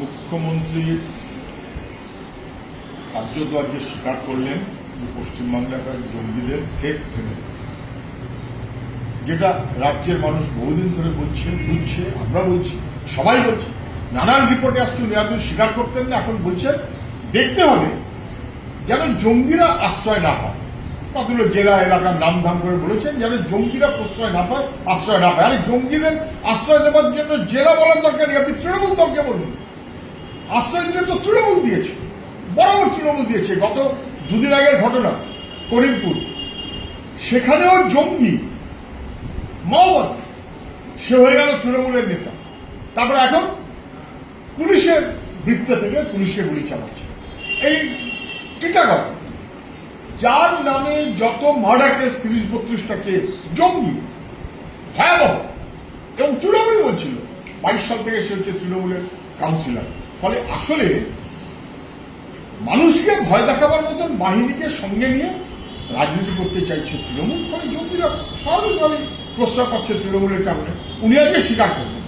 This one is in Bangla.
মুখ্যমন্ত্রী কার্যত আজকে স্বীকার করলেন যে পশ্চিমবাংলার জঙ্গিদের সেফ ট্রেনে, যেটা রাজ্যের মানুষ বহুদিন ধরে বলছে, বুঝছে, আমরা বলছি, সবাই বলছে, নানান রিপোর্টে আসছে। উনি একদিন স্বীকার করতেন না, এখন বলছেন দেখতে হবে যেন জঙ্গিরা আশ্রয় না পায়। কতগুলো জেলা এলাকার নাম ধাম করে বলেছেন যেন জঙ্গিরা প্রশ্রয় না পায়, আশ্রয় না পায়। আরে জঙ্গিদের আশ্রয় দেওয়ার জন্য জেলা বলার দরকার নেই, আপনি তৃণমূল দলকে বলুন। আশ্রয় দিলে তো তৃণমূল দিয়েছে, বরাবর তৃণমূল দিয়েছে। গত দুদিন আগের ঘটনা করিমপুর, সেখানেও জঙ্গি মাওবাদ, সে হয়ে গেল তৃণমূলের নেতা। তারপরে এখন পুলিশের বৃত্ত থেকে পুলিশকে গুলি চালাচ্ছে। এই টিটাগড়, যার নামে যত মার্ডার কেস, 30-32টা কেস, জঙ্গি, ভয়াবহ। এবং তৃণমূলই বলছিল 22 সাল থেকে সে হচ্ছে তৃণমূলের কাউন্সিলর। ফলে আসলে মানুষকে ভয় দেখাবার মতন বাহিনীকে সঙ্গে নিয়ে রাজনীতি করতে চাইছে তৃণমূল। ফলে জঙ্গিরা স্বাভাবিকভাবে প্রশ্রয় পাচ্ছে তৃণমূলের কারণে। উনি আজকে স্বীকার করবেন।